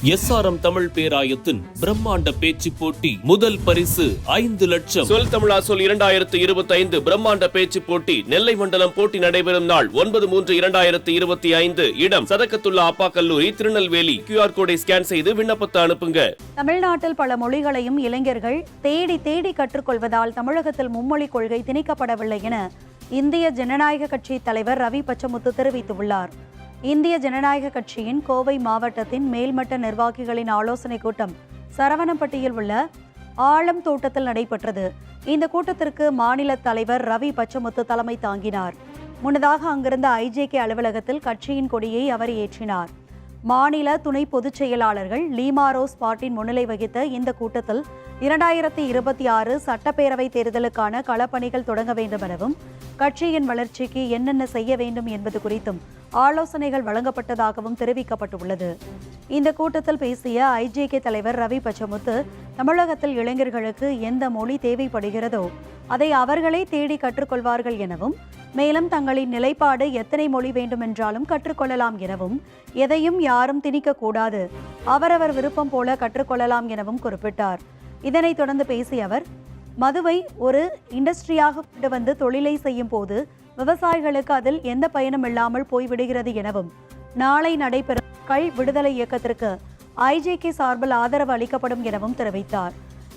SRM Tamil பேராயத்தின் பிரம்மாண்ட பேச்சு போட்டி முதல் பரிசு 5 லட்சம். சொல் தமிழா சொல் 2025 பிரம்மாண்ட பேச்சு போட்டி நெல்லை மண்டலம். போட்டி நடைபெறும் நாள் 9/3/2025. இடம் சதக்கத்துல்லா அப்பா கல்லூரி, திருநெல்வேலி. QR கோடை ஸ்கேன் செய்து விண்ணப்பத்தை அனுப்புங்க. தமிழ்நாட்டில் பல மொழிகளையும் இளைஞர்கள் தேடி தேடி கற்றுக்கொள்வதால் தமிழகத்தில் மும்மொழி கொள்கை திணிக்கப்படவில்லை என இந்திய ஜனநாயக கட்சி தலைவர் ரவி பச்சமுத்து தெரிவித்துள்ளார். இந்திய ஜனநாயக கட்சியின் கோவை மாவட்டத்தின் மேல்மட்ட நிர்வாகிகளின் ஆலோசனைக் கூட்டம் சரவணம்பட்டியில் உள்ள ஆழம் தோட்டத்தில் நடைபெற்றது. இந்த கூட்டத்திற்கு மாநில தலைவர் ரவி பச்சமுத்து தலைமை தாங்கினார். முன்னதாக அங்கிருந்த IJK அலுவலகத்தில் கட்சியின் கொடியை அவர் ஏற்றினார். மாநில துணை பொதுச் செயலாளர்கள் லீமா ரோஸ் பாட்டின் முன்னிலை வகித்த இந்த கூட்டத்தில் 2026 சட்டப்பேரவை தேர்தலுக்கான களப்பணிகள் தொடங்க வேண்டும் எனவும் கட்சியின் வளர்ச்சிக்கு என்னென்ன செய்ய வேண்டும் என்பது குறித்தும் ஆலோசனைகள் வழங்கப்பட்டதாகவும் தெரிவிக்கப்பட்டுள்ளது. இந்த கூட்டத்தில் பேசிய IJK தலைவர் ரவி பச்சமுத்து, தமிழகத்தில் இளைஞர்களுக்கு எந்த மொழி தேவைப்படுகிறதோ அதை அவர்களே தேடி கற்றுக்கொள்வார்கள் எனவும், மேலும் தங்களின் நிலைப்பாடு எத்தனை மொழி வேண்டுமென்றாலும் கற்றுக்கொள்ளலாம் எனவும், எதையும் யாரும் திணிக்கக்கூடாது, அவரவர் விருப்பம் போல கற்றுக்கொள்ளலாம் எனவும் குறிப்பிட்டார். இதனைத் தொடர்ந்து பேசிய அவர், மதுவை ஒரு இண்டஸ்ட்ரியாக கொண்டு வந்து தொழிலை செய்யும் போது விவசாயிகளுக்கு அதில் எந்த பயனும் இல்லாமல் போய்விடுகிறது எனவும், நாளை நடைபெறும் கள் விடுதலை இயக்கத்திற்கு IJK சார்பில் ஆதரவு அளிக்கப்படும் எனவும் தெரிவித்தார்.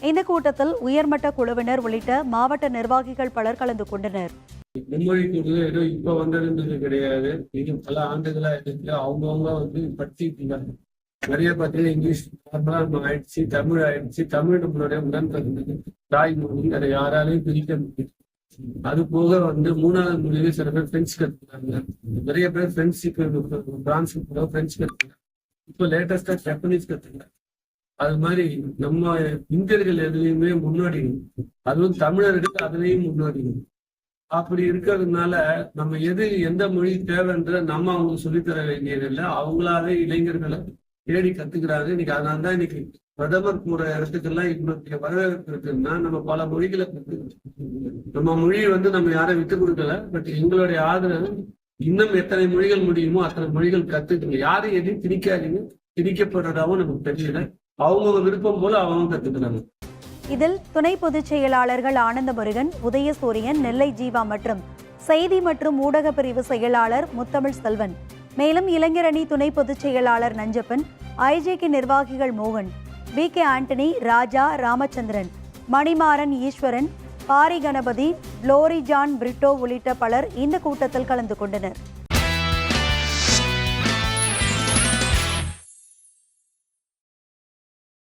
இந்த கூட்டத்தில் உயர்மட்ட குழுவினர் உள்ளிட்ட மாவட்ட நிர்வாகிகள் பலர் கலந்து கொண்டனர். மும்மொழி கொள்கை ஏதோ இப்ப வந்ததுன்றது கிடையாது. இது பல ஆண்டுகளா இருக்கு. அவங்கவுங்க படிச்சுட்டு நிறைய பார்த்தீங்கன்னா இங்கிலீஷ் ஆயிடுச்சு, தமிழ் ஆயிடுச்சு. தமிழ் நம்மளுடைய உடன்பிறந்தது, தாய்மொழி. அதை யாராலையும் பிரிக்க முடியும். அது போக மூணாவது மொழியில சில பேர் பிரெஞ்சு கத்துக்கிறாங்க. நிறைய பேர் பிரான்ஸ் கூட பிரெஞ்சு கத்துக்கிறாங்க. இப்போ லேட்டஸ்டா ஜப்பனீஸ் கத்துக்கிறாங்க. அது மாதிரி நம்ம இந்தியர்கள் எதுலையுமே முன்னாடி, அதுவும் தமிழர்கள் அதுலயும் முன்னாடி. அப்படி இருக்கிறதுனால நம்ம எந்த மொழி தேவைன்ற நம்ம அவங்களுக்கு சொல்லித்தர வேண்டியது இல்லை. அவங்களாவே இளைஞர்களை தேடி கத்துக்கிறாங்க. இன்னைக்கு அதனால்தான் இன்னைக்கு பிரதமர் போற இடத்துக்கெல்லாம் இப்ப வரவேற்பு இருக்குன்னா நம்ம பல மொழிகளை நம்ம மொழியை நம்ம யாரும் விட்டு கொடுக்கல. பட் எங்களுடைய ஆதரவு இன்னும் எத்தனை மொழிகள் முடியுமோ அத்தனை மொழிகள் கத்துக்கணும். யாரும் எதையும் திணிக்காதீங்க. திணிக்கப்படுறதாவும் நமக்கு தெரியல. அவங்க விருப்பம் போல அவங்க கத்துக்கிறாங்க. இதில் துணை பொதுச் செயலாளர்கள் ஆனந்த முருகன், உதயசூரியன், நெல்லை ஜீவா மற்றும் செய்தி மற்றும் ஊடக பிரிவு செயலாளர் முத்தமிழ் செல்வன், மேலும் இளைஞரணி துணை பொதுச் செயலாளர் நஞ்சப்பன், IJK நிர்வாகிகள் மோகன், BK ஆண்டனி, ராஜா, ராமச்சந்திரன், மணிமாறன், ஈஸ்வரன், பாரி கணபதி, லோரி ஜான் பிரிட்டோ உள்ளிட்ட பலர் இந்த கூட்டத்தில் கலந்து கொண்டனர்.